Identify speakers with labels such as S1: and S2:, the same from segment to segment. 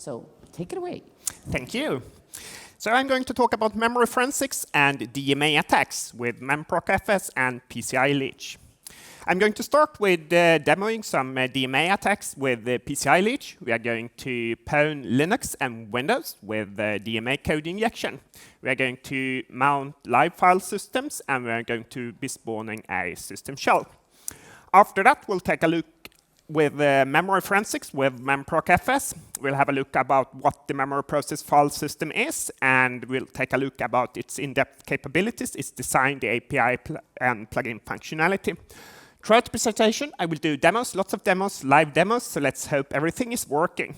S1: So take it away.
S2: Thank you. So I'm going to talk about memory forensics and DMA attacks with MemProcFS and PCILeech. I'm going to start with demoing some DMA attacks with PCILeech. We are going to pwn Linux and Windows with DMA code injection. We are going to mount live file systems, and we are going to be spawning a system shell. After that, we'll take a look with memory forensics with MemProcFS. We'll have a look about what the memory process file system is, and we'll take a look about its in-depth capabilities, its design, the API and plugin functionality. Throughout the presentation, I will do demos, lots of demos, live demos, so let's hope everything is working.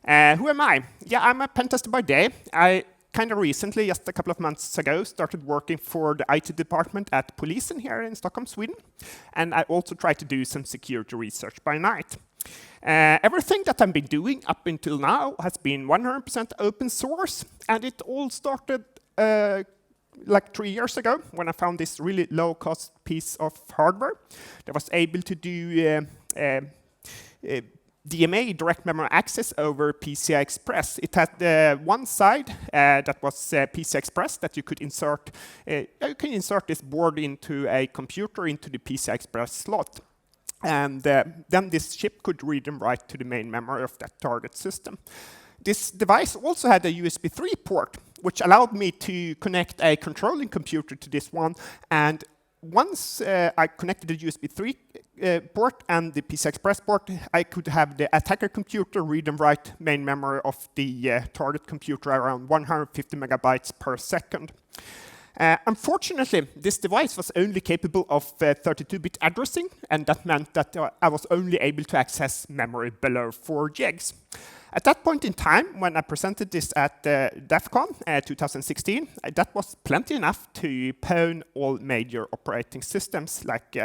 S2: Who am I? Yeah, I'm a pen tester by day. I kind of recently, just a couple of months ago, started working for the IT department at Polisen here in Stockholm, Sweden. And I also try to do some security research by night. Everything that I've been doing up until now has been 100% open source. And it all started like 3 years ago when I found this really low-cost piece of hardware that was able to do DMA, direct memory access, over PCI Express. It had one side that was PCI Express that you could insert. You can insert this board into a computer into the PCI Express slot. And then this chip could read and write to the main memory of that target system. This device also had a USB 3 port, which allowed me to connect a controlling computer to this one. And once I connected the USB 3 port and the PCI Express port, I could have the attacker computer read and write main memory of the target computer around 150 megabytes per second. Unfortunately, this device was only capable of 32-bit addressing, and that meant that I was only able to access memory below 4 gigs. At that point in time, when I presented this at DEF CON 2016, that was plenty enough to pwn all major operating systems like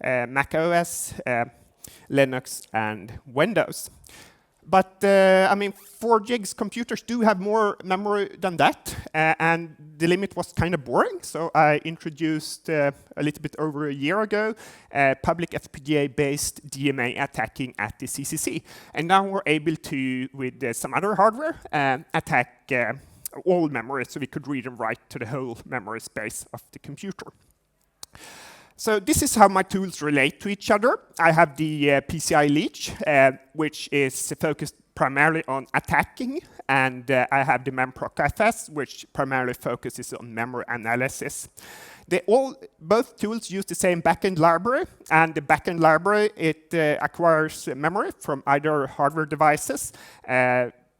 S2: Mac OS, Linux, and Windows. But, I mean, 4 gigs computers do have more memory than that, and the limit was kind of boring, so I introduced a little bit over a year ago public FPGA-based DMA attacking at the CCC. And now we're able to, with some other hardware, attack all memory, so we could read and write to the whole memory space of the computer. So this is how my tools relate to each other. I have the PCILeech, which is focused primarily on attacking, and I have the MemProcFS, which primarily focuses on memory analysis. Both tools use the same backend library, and the backend library, it acquires memory from either hardware devices,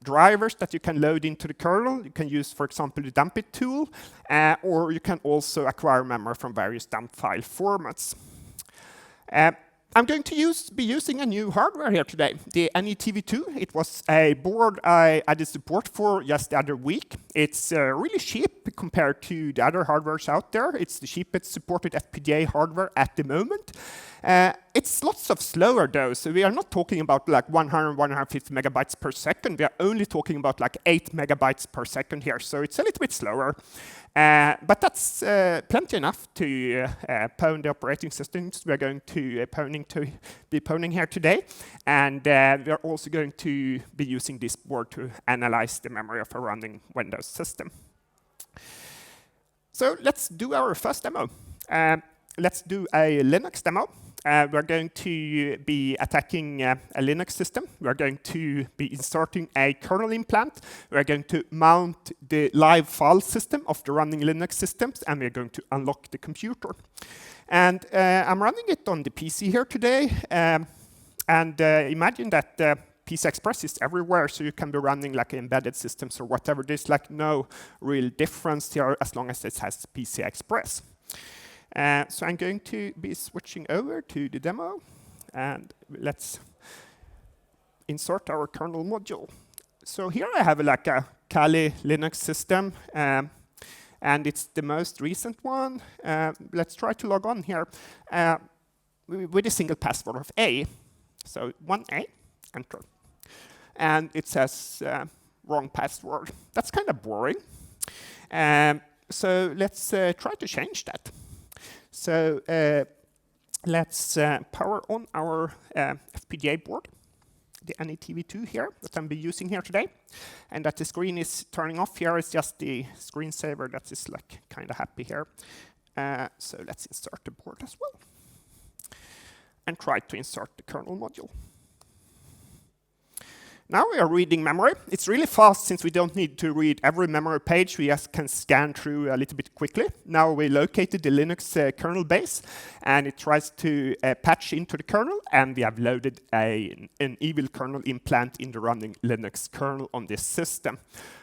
S2: drivers that you can load into the kernel. You can use, for example, the dump it tool, or you can also acquire memory from various dump file formats. I'm going to be using a new hardware here today, the NETV2. It was a board I added support for just the other week. It's really cheap compared to the other hardwares out there. It's the cheapest supported FPGA hardware at the moment. It's lots of slower though, so we are not talking about like 100, 150 megabytes per second. We are only talking about like 8 megabytes per second here, so it's a little bit slower. But that's plenty enough to pwn the operating systems we're going to be pwning here today. And we're also going to be using this board to analyze the memory of a running Windows system. So let's do our first demo. Let's do a Linux demo. We're going to be attacking a Linux system. We're going to be inserting a kernel implant. We're going to mount the live file system of the running Linux systems, and we're going to unlock the computer. And I'm running it on the PC here today. Imagine that PCI Express is everywhere, so you can be running like embedded systems or whatever. There's like no real difference here as long as it has PCI Express. So I'm going to be switching over to the demo, and let's insert our kernel module. So here I have like a Kali Linux system, and it's the most recent one. Let's try to log on here with a single password of A. So 1A, enter. And it says wrong password. That's kind of boring. So let's try to change that. So let's power on our FPGA board. the NETV2 here that I'm using here today. And that the screen is turning off here is just the screensaver that is like kind of happy here. So let's insert the board as well. And try to insert the kernel module. Now we are reading memory. It's really fast since we don't need to read every memory page. We just can scan through a little bit quickly. Now we located the Linux kernel base, and it tries to patch into the kernel, and we have loaded an evil kernel implant in the running Linux kernel on this system.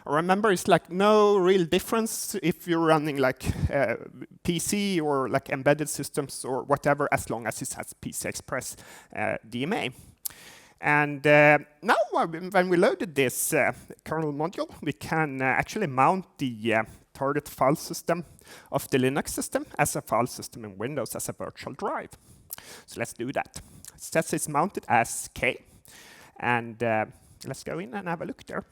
S2: Remember, it's like no real difference if you're running like PC or like embedded systems or whatever, as long as it has PCI Express DMA. And now when we loaded this kernel module, we can actually mount the target file system of the Linux system as a file system in Windows as a virtual drive. So let's do that. It says it's mounted as K. And let's go in and have a look there.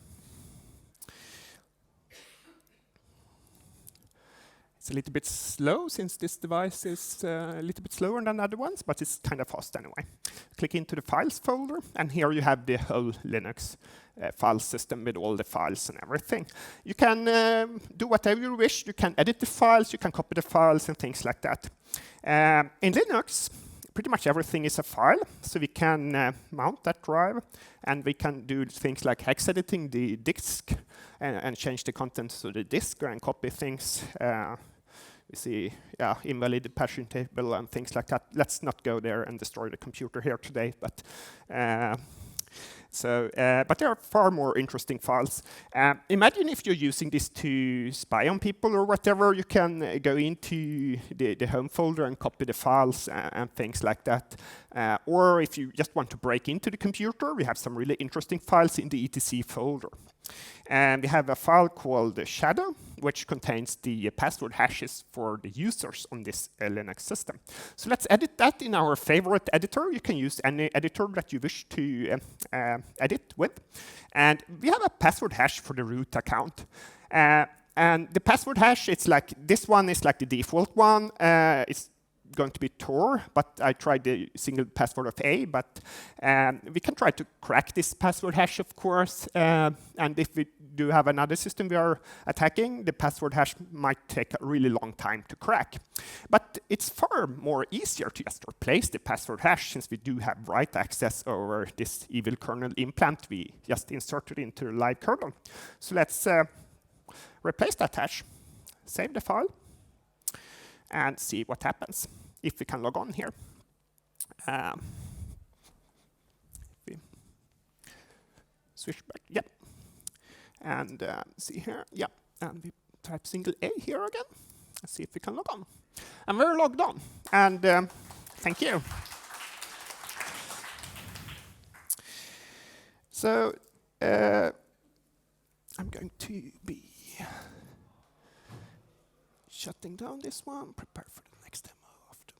S2: It's a little bit slow since this device is a little bit slower than other ones, but it's kind of fast anyway. Click into the files folder, and here you have the whole Linux file system with all the files and everything. You can do whatever you wish. You can edit the files, you can copy the files, and things like that. In Linux, pretty much everything is a file, so we can mount that drive, and we can do things like hex editing the disk and change the contents to the disk and copy things. We see invalid patching table and things like that. Let's not go there and destroy the computer here today, but but there are far more interesting files. Imagine if you're using this to spy on people or whatever. You can go into the home folder and copy the files and things like that. Or if you just want to break into the computer, we have some really interesting files in the etc folder. And we have a file called Shadow, which contains the password hashes for the users on this Linux system. So let's edit that in our favorite editor. You can use any editor that you wish to edit with. And we have a password hash for the root account. And the password hash, it's like this one is like the default one. It's going to be Tor, but I tried the single password of A, but we can try to crack this password hash, of course, and if we do have another system we are attacking, the password hash might take a really long time to crack. But it's far more easier to just replace the password hash, since we do have write access over this evil kernel implant we just inserted into the live kernel. So let's replace that hash, save the file, and see what happens if we can log on here. We switch back, yeah. And see here, yeah. And we type single A here again. Let's see if we can log on. And we're logged on. And thank you. So I'm going to be shutting down this one, prepare for the next demo afterwards.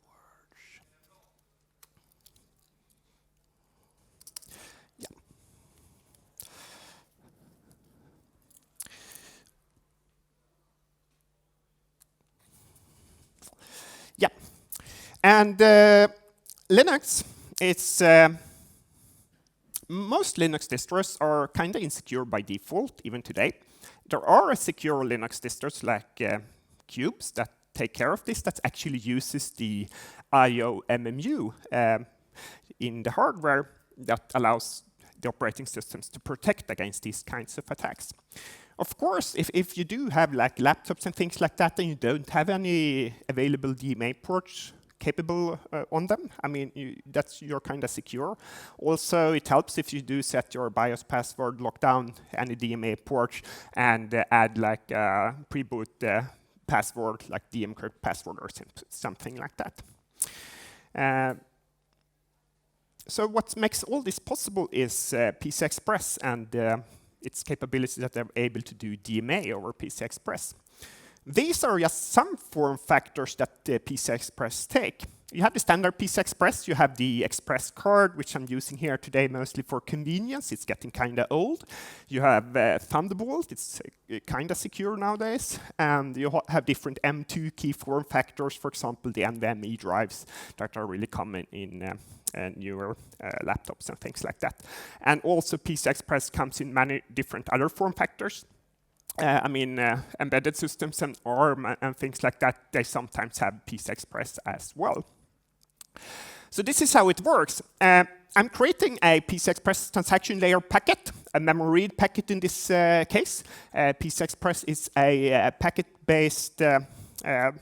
S2: Yeah. Yeah. And Linux, it's most Linux distros are kind of insecure by default, even today. There are secure Linux distros like Cubes that take care of this, that actually uses the IOMMU in the hardware that allows the operating systems to protect against these kinds of attacks. Of course, if you do have like laptops and things like that, and you don't have any available DMA ports capable on them, I mean, you're kind of secure. Also, it helps if you do set your BIOS password, lock down any DMA port, and add like a pre-boot password, like DMCrypt password or something like that. So what makes all this possible is PCI Express and its capability that they're able to do DMA over PCI Express. These are just some form factors that PCI Express take. You have the standard PCI Express, you have the Express card, which I'm using here today mostly for convenience. It's getting kind of old. You have Thunderbolt, it's kind of secure nowadays. And you have different M2 key form factors, for example, the NVMe drives that are really common in newer laptops and things like that. And also PCI Express comes in many different other form factors. Embedded systems and ARM and things like that, they sometimes have PCI Express as well. So this is how it works. I'm creating a PCI Express transaction layer packet, a memory read packet in this case. PCI Express is a packet-based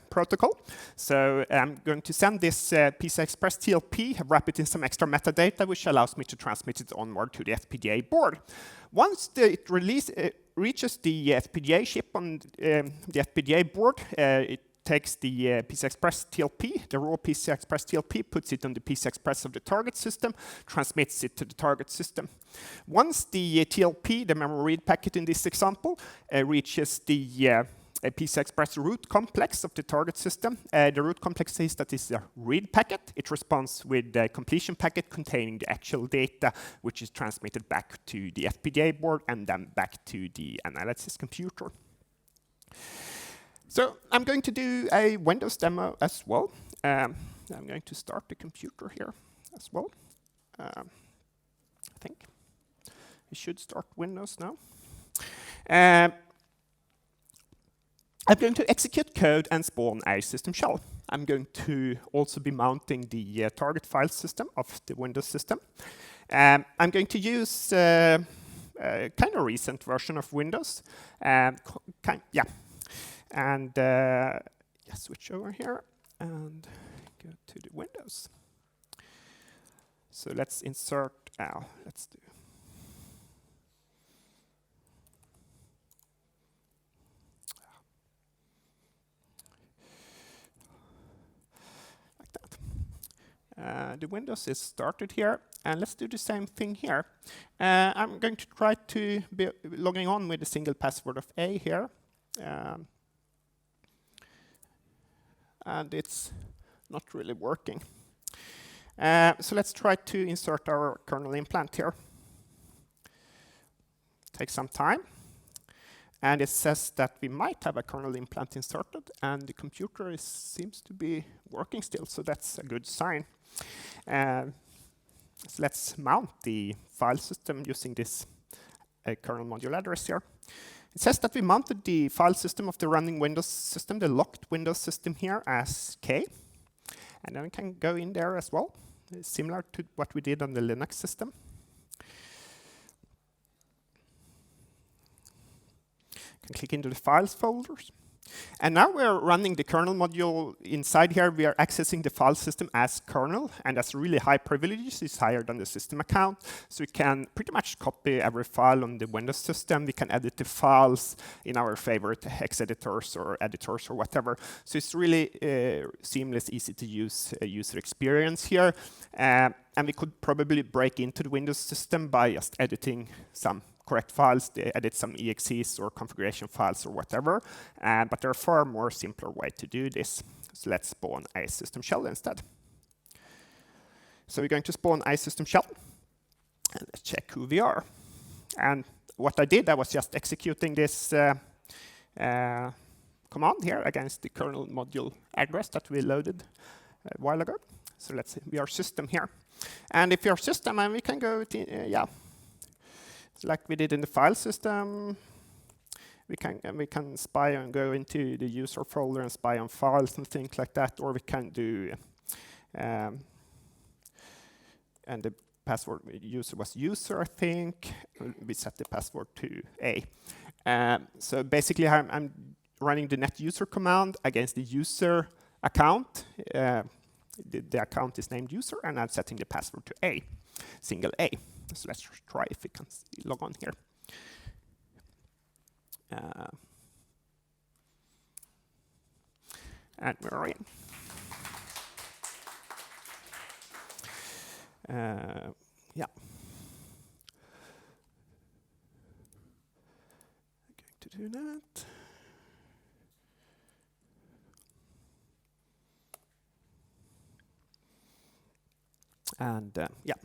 S2: protocol. So I'm going to send this PCI Express TLP, wrap it in some extra metadata, which allows me to transmit it onward to the FPGA board. Once it reaches the FPGA chip on the FPGA board, it takes the PCI Express TLP, the raw PCI Express TLP, puts it on the PCI Express of the target system, transmits it to the target system. Once the TLP, the memory read packet in this example, reaches the PCI Express root complex of the target system, the root complex says that it's a read packet. It responds with the completion packet containing the actual data, which is transmitted back to the FPGA board and then back to the analysis computer. So I'm going to do a Windows demo as well. I'm going to start the computer here as well. I think it should start Windows now. I'm going to execute code and spawn a system shell. I'm going to also be mounting the target file system of the Windows system. I'm going to use a kind of recent version of Windows. Switch over here and go to the Windows. So let's insert, let's do. Like that. The Windows is started here, and let's do the same thing here. I'm going to try to be logging on with a single password of A here. And it's not really working. So let's try to insert our kernel implant here. Take some time. And it says that we might have a kernel implant inserted, and the computer seems to be working still, so that's a good sign. So let's mount the file system using this kernel module address here. It says that we mounted the file system of the running Windows system, the locked Windows system here, as K. And then we can go in there as well, similar to what we did on the Linux system. Can click into the files folders. And now we're running the kernel module inside here. We are accessing the file system as kernel, and that's really high privileges. It's higher than the system account. So we can pretty much copy every file on the Windows system. We can edit the files in our favorite hex editors or whatever. So it's really seamless, easy to use user experience here. And we could probably break into the Windows system by just editing some correct files, they edit some exes or configuration files or whatever, but there are far more simpler way to do this. So let's spawn a system shell instead. So we're going to spawn a system shell, and let's check who we are. And what I did, I was just executing this command here against the kernel module address that we loaded a while ago. So let's see, we are system here. And if you're system, and we can go to, like we did in the file system, we can spy and go into the user folder and spy on files and things like that, or we can do, and the password user was user, I think. We set the password to A. So basically, I'm running the net user command against the user account. The account is named user, and I'm setting the password to A, single A. So let's try if we can log on here. And we're in. Yeah. I'm going to do that. And yeah.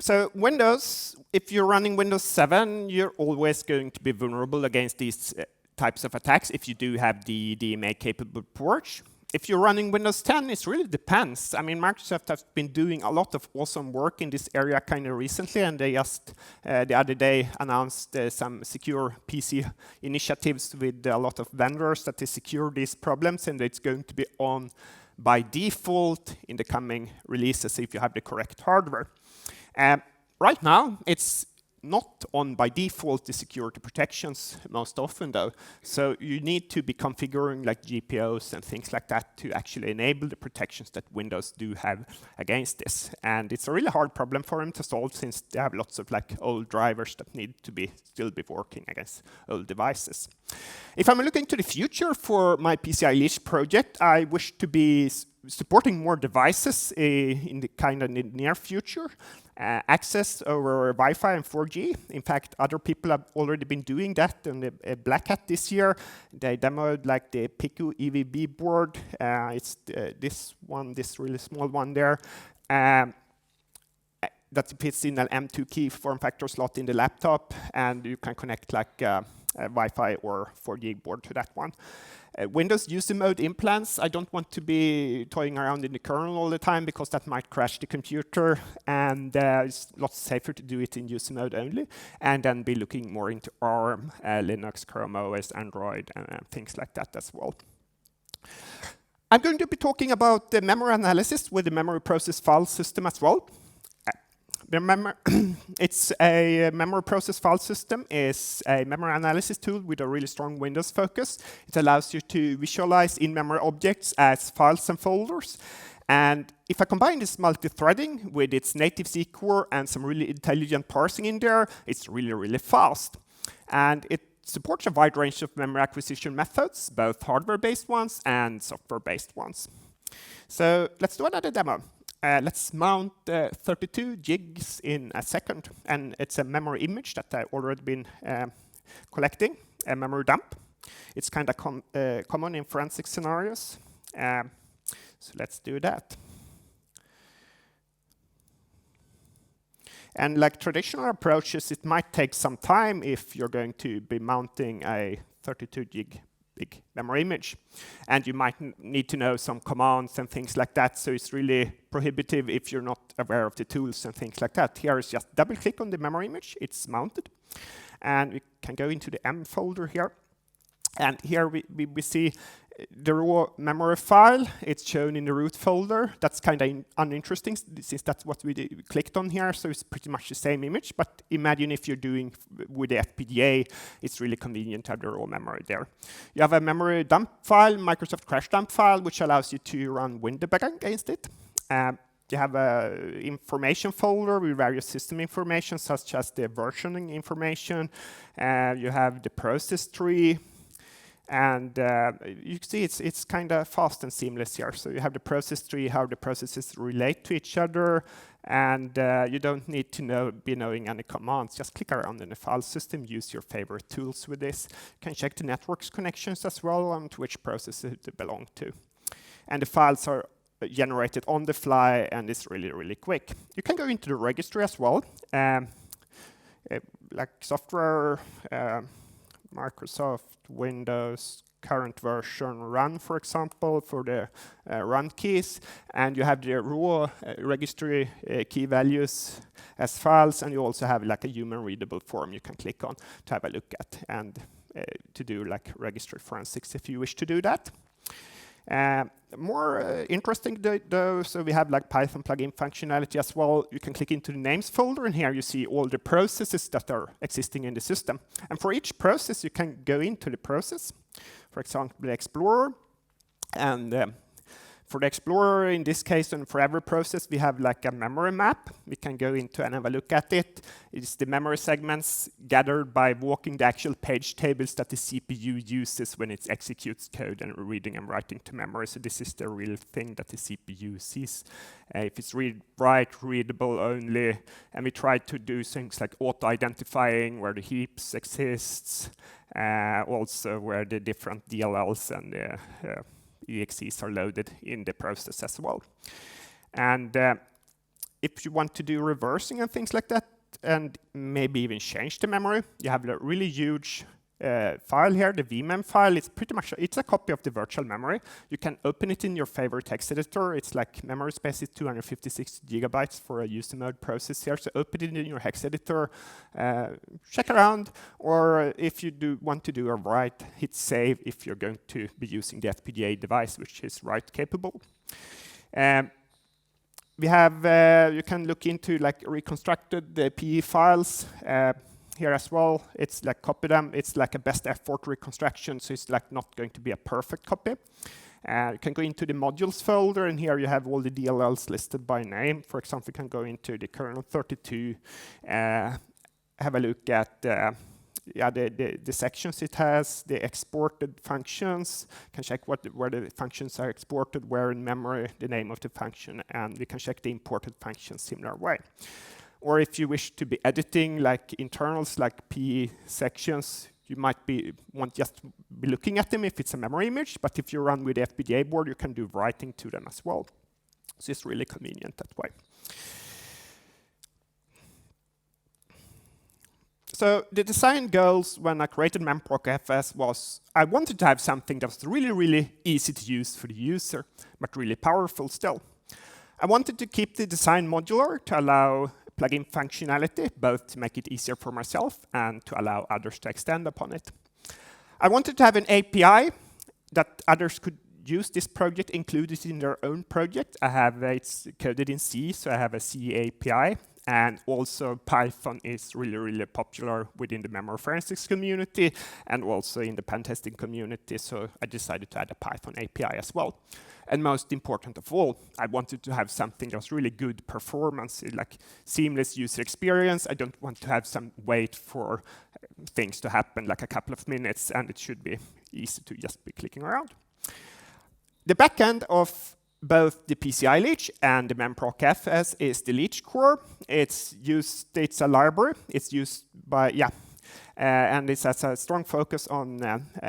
S2: So Windows, if you're running Windows 7, you're always going to be vulnerable against these types of attacks if you do have the DMA capable ports. if you're running Windows 10, it really depends. I mean, Microsoft has been doing a lot of awesome work in this area kind of recently, and they just the other day announced some secure PC initiatives with a lot of vendors that they secure these problems, and it's going to be on by default in the coming releases if you have the correct hardware. Right now, it's not on by default the security protections most often though. So you need to be configuring like GPOs and things like that to actually enable the protections that Windows do have against this. And it's a really hard problem for them to solve since they have lots of like old drivers that need to still be working against old devices. If I'm looking to the future for my PCILeech project, I wish to be supporting more devices in the kind of near future. Access over Wi-Fi and 4G. In fact, other people have already been doing that on the Black Hat this year. They demoed like the Pico EVB board. It's this one, this really small one there. That fits in an M2 key form factor slot in the laptop, and you can connect like a Wi-Fi or 4G board to that one. Windows user mode implants. I don't want to be toying around in the kernel all the time because that might crash the computer, and it's a lot safer to do it in user mode only, and then be looking more into ARM, Linux, Chrome OS, Android, and things like that as well. I'm going to be talking about the memory analysis with the memory process file system as well. It's a memory process file system is a memory analysis tool with a really strong Windows focus. It allows you to visualize in-memory objects as files and folders. And if I combine this multi-threading with its native LeechCore and some really intelligent parsing in there, it's really, really fast. And it supports a wide range of memory acquisition methods, both hardware-based ones and software-based ones. So let's do another demo. Let's mount 32 gigs in a second, and it's a memory image that I've already been collecting, a memory dump. It's kind of common in forensic scenarios, so let's do that. And like traditional approaches, it might take some time if you're going to be mounting a 32 gig big memory image. And you might need to know some commands and things like that, so it's really prohibitive if you're not aware of the tools and things like that. Here is just double click on the memory image, it's mounted. And we can go into the M folder here. And here we see the raw memory file. It's shown in the root folder. That's kind of uninteresting since that's what we clicked on here. So it's pretty much the same image. But imagine if you're doing with the FPGA, it's really convenient to have the raw memory there. You have a memory dump file, Microsoft crash dump file, which allows you to run WinDebug against it. You have an information folder with various system information, such as the versioning information. You have the process tree. And you can see it's kind of fast and seamless here. So you have the process tree, how the processes relate to each other, and you don't need to be knowing any commands. Just click around in the file system, use your favorite tools with this. You can check the networks connections as well and to which processes they belong to. And the files are generated on the fly, and it's really, really quick. You can go into the registry as well, like software, Microsoft, Windows, current version run, for example, for the run keys. And you have the raw registry key values as files, and you also have like a human readable form you can click on to have a look at and to do like registry forensics if you wish to do that. More interesting though, so we have like Python plugin functionality as well. You can click into the names folder, and here you see all the processes that are existing in the system. And for each process, you can go into the process. For example, the Explorer. And for the Explorer, in this case, and for every process, we have like a memory map. We can go into and have a look at it. It's the memory segments gathered by walking the actual page tables that the CPU uses when it executes code and reading and writing to memory. So this is the real thing that the CPU sees. If it's write readable only, and we try to do things like auto-identifying where the heaps exists, also where the different DLLs and EXEs are loaded in the process as well. And if you want to do reversing and things like that, and maybe even change the memory, you have a really huge file here, the vmem file. It's pretty much, it's a copy of the virtual memory. You can open it in your favorite text editor. It's like memory space is 256 gigabytes for a user mode process here. So open it in your hex editor, check around, or if you want to do a write, hit save if you're going to be using the FPGA device, which is write capable. We have, you can look into like reconstructed PE files here as well. It's like copy them. It's like a best effort reconstruction, so it's like not going to be a perfect copy. You can go into the modules folder, and here you have all the DLLs listed by name. For example, you can go into the kernel 32, have a look at the sections it has, the exported functions. You can check where the functions are exported, where in memory, the name of the function, and you can check the imported functions similar way. Or if you wish to be editing like internals, like PE sections, you might want just to be looking at them if it's a memory image, but if you run with the FPGA board, you can do writing to them as well. So it's really convenient that way. So the design goals when I created MemProcFS was I wanted to have something that was really, really easy to use for the user, but really powerful still. I wanted to keep the design modular to allow plug-in functionality, both to make it easier for myself and to allow others to extend upon it. I wanted to have an API that others could use this project included in their own project. It's coded in C, so I have a C API. And also Python is really, really popular within the memory forensics community and also in the pen testing community. So I decided to add a Python API as well. And most important of all, I wanted to have something that was really good performance, like seamless user experience. I don't want to have some wait for things to happen, like a couple of minutes, and it should be easy to just be clicking around. The backend of both the PCILeech and the MemProcFS is the LeechCore. It's a library. It's used by, and it has a strong focus on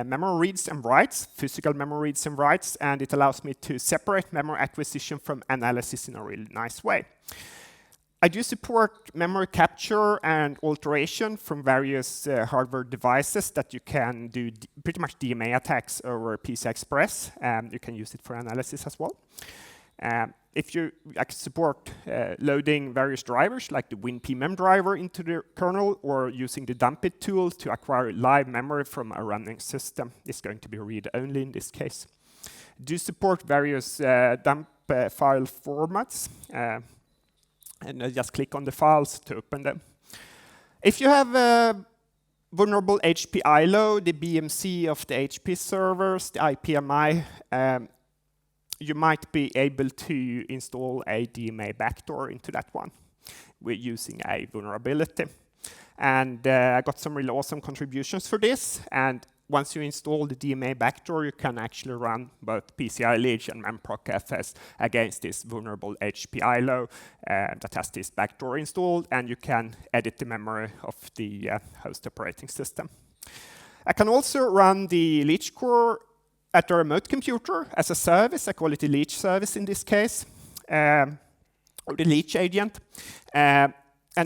S2: memory reads and writes, physical memory reads and writes, and it allows me to separate memory acquisition from analysis in a really nice way. I do support memory capture and alteration from various hardware devices that you can do pretty much DMA attacks over PCI Express. You can use it for analysis as well. If you support loading various drivers like the WinPMem driver into the kernel or using the dumpit tool to acquire live memory from a running system, it's going to be read-only in this case. Do support various dump file formats. And just click on the files to open them. If you have vulnerable HP ILO, the BMC of the HP servers, the IPMI, you might be able to install a DMA backdoor into that one with using a vulnerability. And I got some really awesome contributions for this. And once you install the DMA backdoor, you can actually run both PCILeech and MemProcFS against this vulnerable HP ILO that has this backdoor installed, and you can edit the memory of the host operating system. I can also run the LeechCore at a remote computer as a service. I call it the Leech service in this case, or the Leech agent. And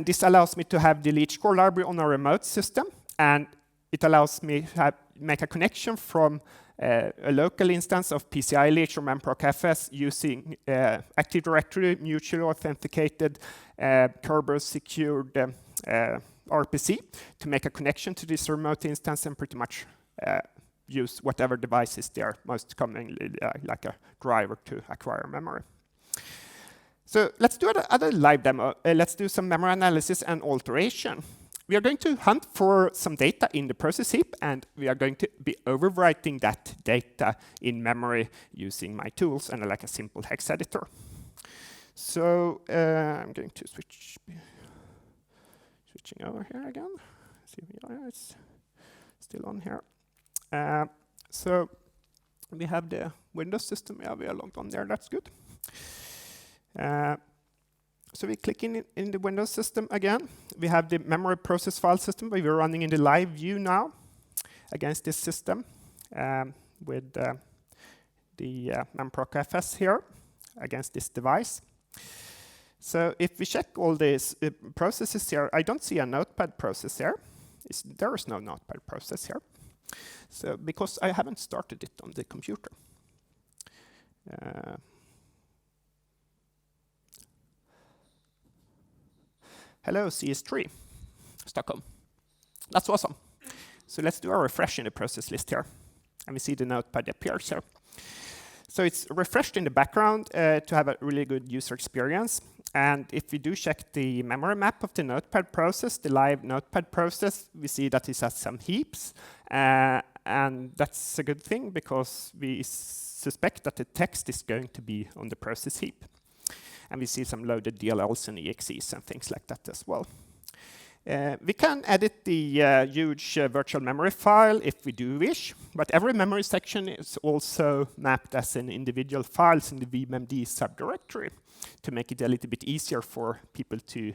S2: this allows me to have the LeechCore library on a remote system, and it allows me to make a connection from a local instance of PCILeech or MemProcFS using Active Directory mutually authenticated Kerberos secured RPC to make a connection to this remote instance and pretty much use whatever device is there, most commonly like a driver to acquire memory. So let's do another live demo. Let's do some memory analysis and alteration. We are going to hunt for some data in the process heap, and we are going to be overwriting that data in memory using my tools and like a simple hex editor. So I'm going to switching over here again. See, it's still on here. So we have the Windows system. Yeah, we are logged on there. That's good. So we click in the Windows system again. We have the memory process file system, but we're running in the live view now against this system with the MemProcFS here against this device. So if we check all these processes here, I don't see a notepad process here. there is no notepad process here. So because I haven't started it on the computer. Hello, CS3, Stockholm. That's awesome. So let's do a refresh in the process list here. And we see the notepad appears here. So it's refreshed in the background to have a really good user experience. And if we do check the memory map of the notepad process, the live notepad process, we see that it has some heaps. And that's a good thing because we suspect that the text is going to be on the process heap. And we see some loaded DLLs and EXEs and things like that as well. We can edit the huge virtual memory file if we do wish, but every memory section is also mapped as an individual files in the vmemd subdirectory to make it a little bit easier for people to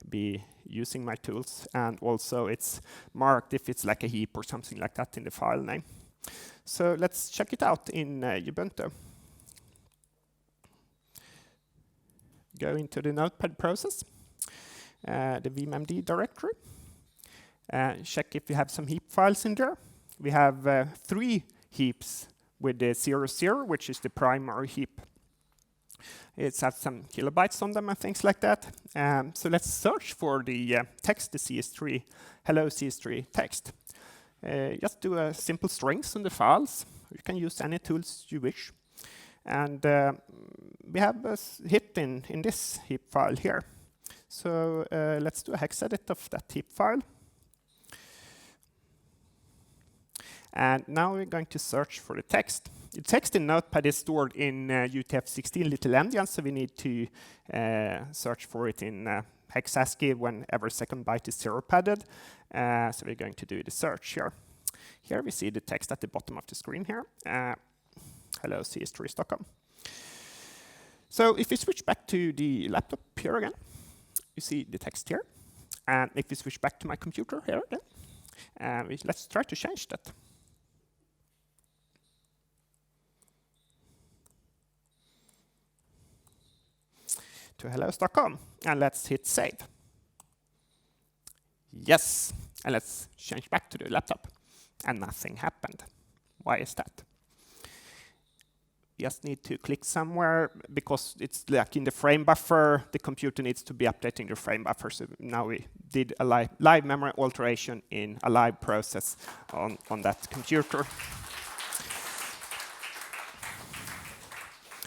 S2: be using my tools. And also it's marked if it's like a heap or something like that in the file name. So let's check it out in Ubuntu. Go into the notepad process, the vmemd directory, check if we have some heap files in there. We have 3 heaps with the 00, which is the primary heap. It has some kilobytes on them and things like that. So let's search for the text, the CS3, hello CS3 text. Just do a simple strings on the files. You can use any tools you wish. And we have a hit in this heap file here. So let's do a hex edit of that heap file. And now we're going to search for the text. The text in Notepad is stored in UTF-16 little endian, so we need to search for it in hex ASCII when every second byte is 0 padded. So we're going to do the search here. Here we see the text at the bottom of the screen here. Hello, CS3 Stockholm. So if we switch back to the laptop here again, you see the text here. And if we switch back to my computer here again, let's try to change that. To hello Stockholm, and let's hit save. Yes, and let's change back to the laptop, and nothing happened. Why is that? Just need to click somewhere because it's like in the frame buffer, the computer needs to be updating the frame buffer. So now we did a live memory alteration in a live process on that computer.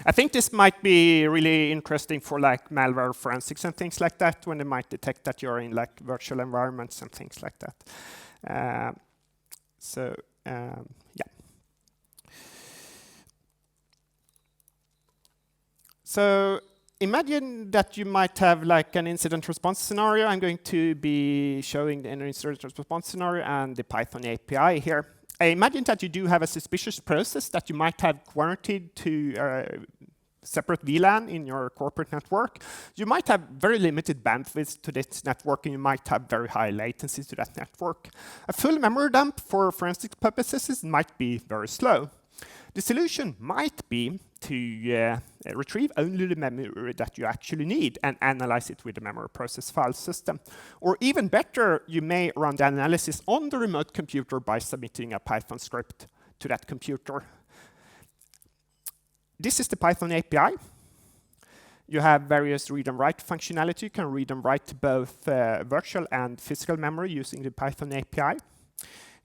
S2: I think this might be really interesting for like malware forensics and things like that, when they might detect that you're in like virtual environments and things like that. Yeah. So imagine that you might have like an incident response scenario. I'm going to be showing an incident response scenario and the Python API here. I imagine that you do have a suspicious process that you might have quarantined to separate VLAN in your corporate network. You might have very limited bandwidth to this network, and you might have very high latency to that network. A full memory dump for forensic purposes might be very slow. The solution might be to retrieve only the memory that you actually need and analyze it with the memory process file system. Or even better, you may run the analysis on the remote computer by submitting a Python script to that computer. This is the Python API. You have various read and write functionality. You can read and write both virtual and physical memory using the Python API.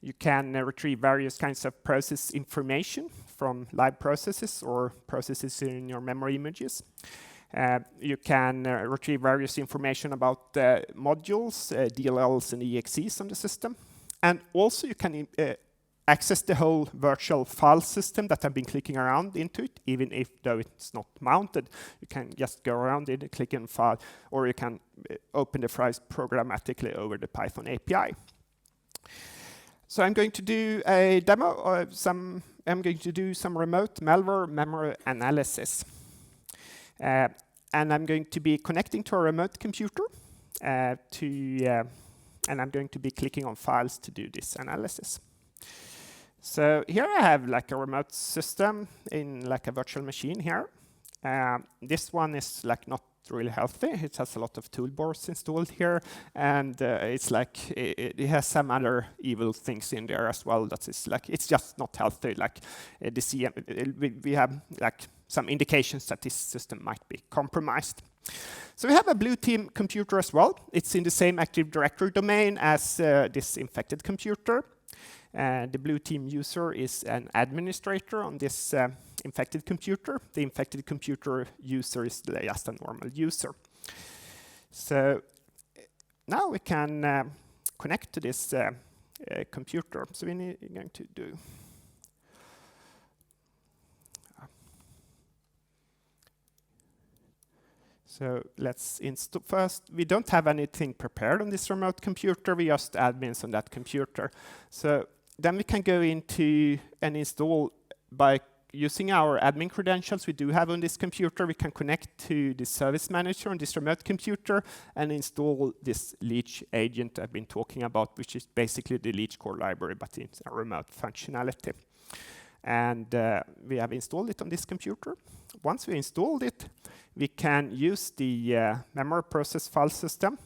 S2: You can retrieve various kinds of process information from live processes or processes in your memory images. You can retrieve various information about modules, DLLs, and EXEs on the system. And also you can access the whole virtual file system that I've been clicking around into it, even though it's not mounted. You can just go around it, click on file, or you can open the files programmatically over the Python API. So I'm going to do a demo of I'm going to do some remote malware memory analysis. And I'm going to be connecting to a remote computer and I'm going to be clicking on files to do this analysis. So here I have like a remote system in like a virtual machine here. This one is like not really healthy. It has a lot of toolbars installed here, and it's like it has some other evil things in there as well. That is like it's just not healthy. Like the CM, we have like some indications that this system might be compromised. So we have a blue team computer as well. It's in the same Active Directory domain as this infected computer. The blue team user is an administrator on this infected computer. The infected computer user is just a normal user. So now we can connect to this computer. So we're going to do so let's install first. We don't have anything prepared on this remote computer. We just admins on that computer. So then we can go into and install by using our admin credentials we do have on this computer. We can connect to the service manager on this remote computer and install this Leech agent I've been talking about, which is basically the LeechCore library, but it's a remote functionality. And we have installed it on this computer. Once we installed it, we can use the MemProcFS file system.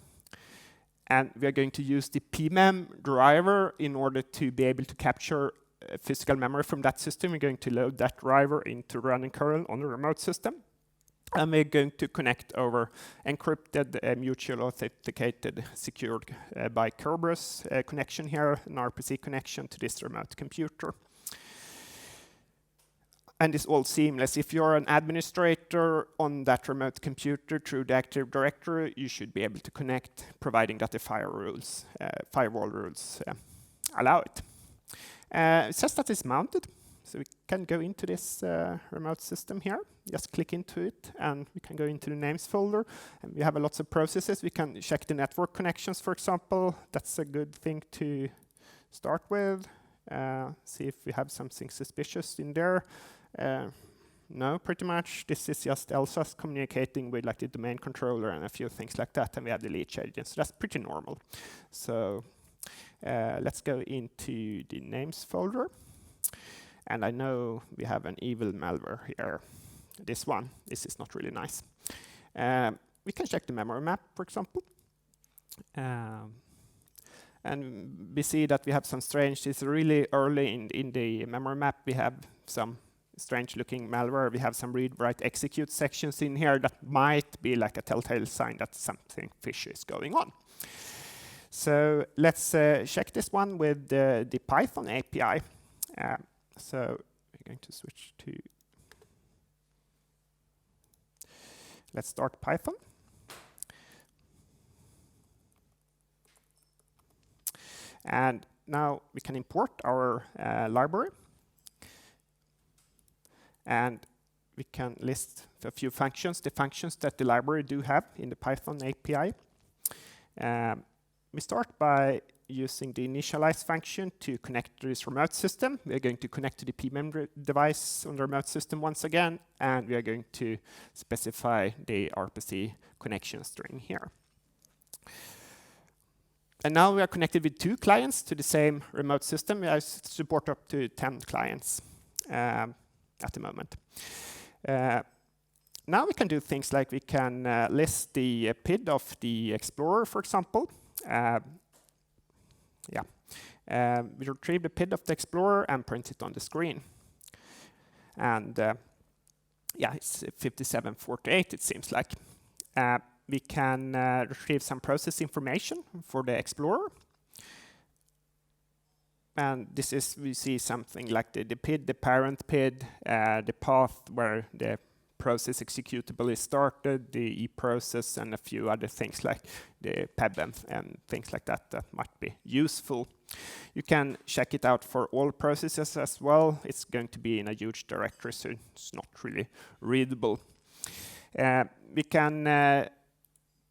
S2: And we are going to use the pmem driver in order to be able to capture physical memory from that system. We're going to load that driver into running kernel on the remote system. And we're going to connect over encrypted, mutual authenticated, secured by Kerberos connection here, an RPC connection to this remote computer. And it's all seamless. If you're an administrator on that remote computer through the Active Directory, you should be able to connect, providing that the firewall rules allow it. It says that it's mounted, so we can go into this remote system here. Just click into it, and we can go into the names folder. And we have lots of processes. We can check the network connections, for example. That's a good thing to start with. See if we have something suspicious in there. No, pretty much. This is just Elsa's communicating with like the domain controller and a few things like that, and we have the Leech agent. So that's pretty normal. So let's go into the names folder. And I know we have an evil malware here. This one. This is not really nice. We can check the memory map, for example. And we see that we have some strange, it's really early in the memory map, we have some strange looking malware. We have some read, write, execute sections in here that might be like a telltale sign that something fishy is going on. So let's check this one with the Python API. So we're going to switch to, let's start Python. And now we can import our library. And we can list a few functions, the functions that the library do have in the Python API. We start by using the initialize function to connect to this remote system. We are going to connect to the pmem device on the remote system once again, and we are going to specify the RPC connection string here. And now we are connected with 2 clients to the same remote system. We support up to 10 clients at the moment. Now we can do things like we can list the PID of the Explorer, for example. We retrieve the PID of the Explorer and print it on the screen. And it's 5748, it seems like. We can retrieve some process information for the Explorer. And this is, we see something like the PID, the parent PID, the path where the process executable is started, the e-process, and a few other things like the PEB and things like that that might be useful. You can check it out for all processes as well. It's going to be in a huge directory, so it's not really readable. We can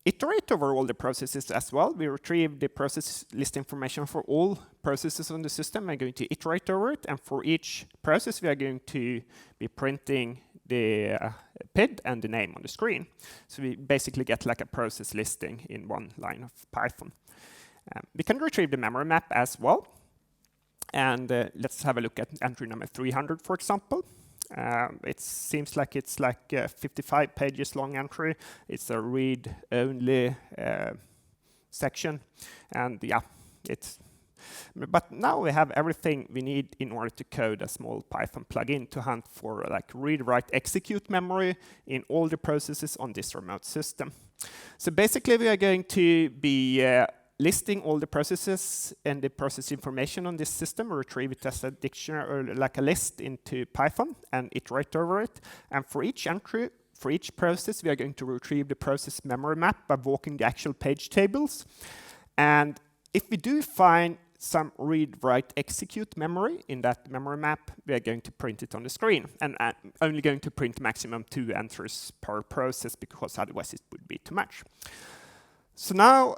S2: iterate over all the processes as well. We retrieve the process list information for all processes on the system. We're going to iterate over it, and for each process we are going to be printing the PID and the name on the screen. So we basically get like a process listing in one line of Python. We can retrieve the memory map as well. And let's have a look at entry number 300, for example. It seems like it's like a 55 pages long entry. It's a read-only section, and yeah, but now we have everything we need in order to code a small Python plugin to hunt for like read, write, execute memory in all the processes on this remote system. So basically, we are going to be listing all the processes and the process information on this system, retrieve it as a dictionary or like a list into Python and iterate over it. And for each entry, for each process, we are going to retrieve the process memory map by walking the actual page tables. And if we do find some read, write, execute memory in that memory map, we are going to print it on the screen. And only going to print maximum 2 entries per process, because otherwise it would be too much. So now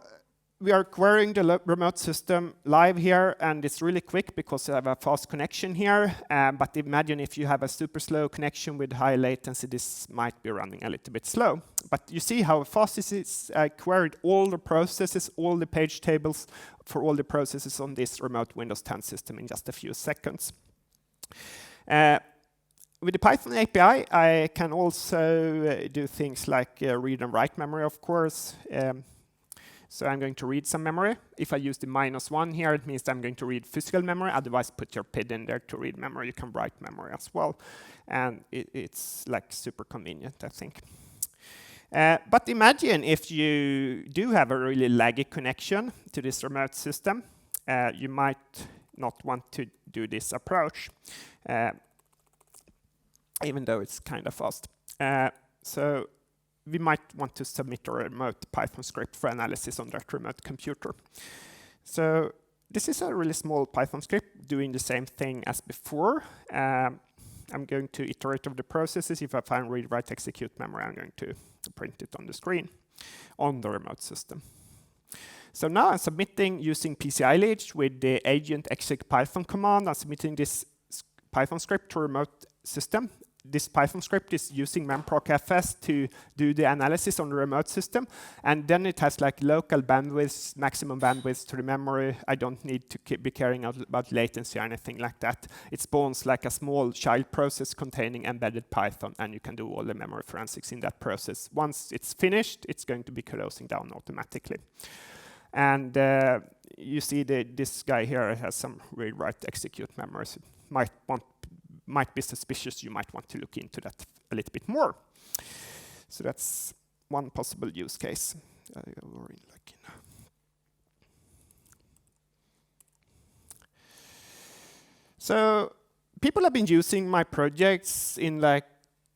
S2: we are querying the remote system live here, and it's really quick because I have a fast connection here. But imagine if you have a super slow connection with high latency, this might be running a little bit slow. But you see how fast this is. I queried all the processes, all the page tables for all the processes on this remote Windows 10 system in just a few seconds. With the Python API, I can also do things like read and write memory, of course. So I'm going to read some memory. If I use the -1 here, it means I'm going to read physical memory. Otherwise, put your PID in there to read memory. You can write memory as well. And it's like super convenient, I think. But imagine if you do have a really laggy connection to this remote system. You might not want to do this approach, even though it's kind of fast. So we might want to submit a remote Python script for analysis on that remote computer. So this is a really small Python script doing the same thing as before. I'm going to iterate over the processes. If I find read, write, execute memory, I'm going to print it on the screen on the remote system. So now I'm submitting using PCILeech with the agent exec Python command. I'm submitting this Python script to a remote system. This Python script is using MemProcFS to do the analysis on the remote system. And then it has like local bandwidth, maximum bandwidth to the memory. I don't need to be caring about latency or anything like that. It spawns like a small child process containing embedded Python, and you can do all the memory forensics in that process. Once it's finished, it's going to be closing down automatically. And you see this guy here has some read, write, execute memories. Might be suspicious. You might want to look into that a little bit more. So that's one possible use case. So people have been using my projects in like,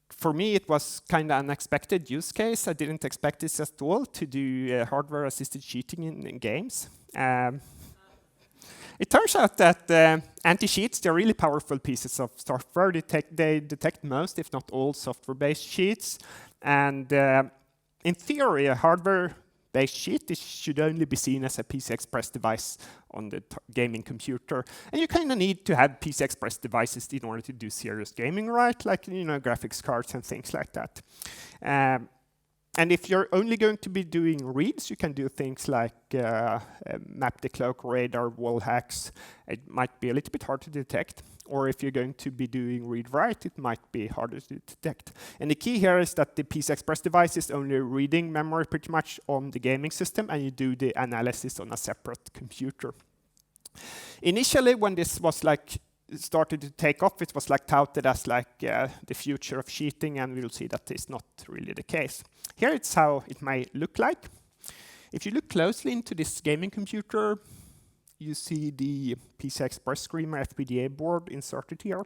S2: for me, it was kind of unexpected use case. I didn't expect this at all, to do hardware-assisted cheating in games. It turns out that anti-cheats, they're really powerful pieces of software. They detect most, if not all, software-based cheats. And in theory, a hardware-based cheat should only be seen as a PCI Express device on the gaming computer. And you kind of need to have PCI Express devices in order to do serious gaming, right? Like, you know, graphics cards and things like that. And if you're only going to be doing reads, you can do things like map the cloak, radar, wall hacks. It might be a little bit hard to detect. Or if you're going to be doing read-write, it might be harder to detect. And the key here is that the PCI Express device is only reading memory pretty much on the gaming system, and you do the analysis on a separate computer. Initially, when this was like started to take off, it was like touted as like the future of cheating, and we'll see that is not really the case. Here it's how it may look like. If you look closely into this gaming computer, you see the PCI Express Screamer FPGA board inserted here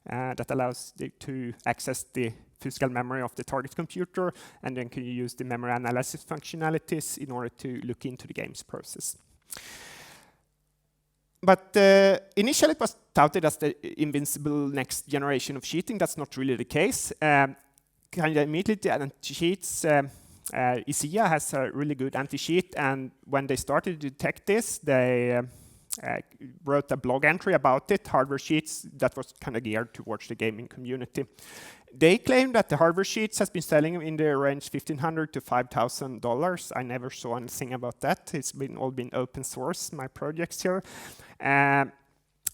S2: that allows you to access the physical memory of the target computer, and then can you use the memory analysis functionalities in order to look into the game's process. But initially it was touted as the invincible next generation of cheating. That's not really the case. Kind of immediately the anti-cheats, ICEA has a really good anti-cheat, and when they started to detect this, they wrote a blog entry about it, hardware cheats, that was kind of geared towards the gaming community. They claim that the hardware cheats has been selling in the range $1,500 to $5,000. I never saw anything about that. It's all been open source, my projects here.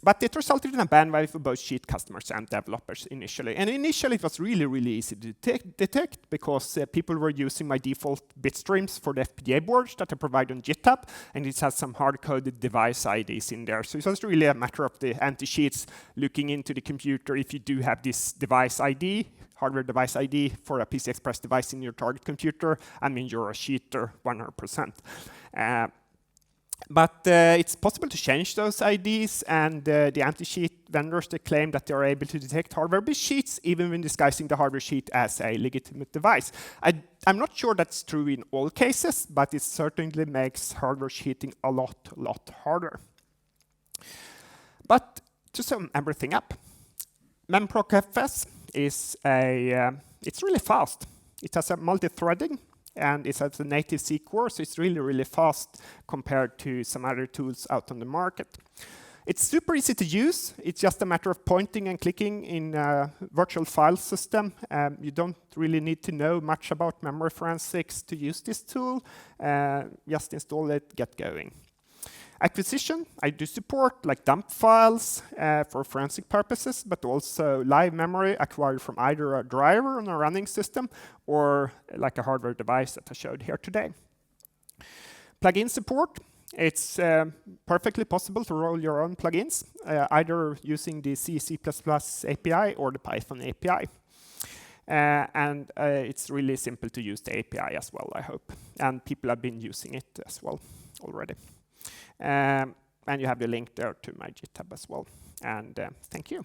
S2: But it resulted in a bandwidth for both sheet customers and developers initially. And initially, it was really, really easy to detect because people were using my default bit streams for the FPGA boards that I provide on GitHub, and it has some hard-coded device IDs in there. So it was really a matter of the anti-cheats looking into the computer. If you do have this device ID, hardware device ID for a PCI Express device in your target computer, I mean, you're a cheater 100%. But it's possible to change those IDs, and the anti-cheat vendors, they claim that they are able to detect hardware-based cheats even when disguising the hardware cheat as a legitimate device. I'm not sure that's true in all cases, but it certainly makes hardware cheating a lot harder. But to sum everything up, MemProcFS is it's really fast. It has a multi-threading, and it has a native C core, so it's really, really fast compared to some other tools out on the market. It's super easy to use. It's just a matter of pointing and clicking in a virtual file system. You don't really need to know much about memory forensics to use this tool. Just install it, get going. Acquisition, I do support like dump files for forensic purposes, but also live memory acquired from either a driver on a running system or like a hardware device that I showed here today. Plugin support, it's perfectly possible to roll your own plugins, either using the C++ API or the Python API. And it's really simple to use the API as well, I hope. And people have been using it as well already. And you have the link there to my GitHub as well. And thank you.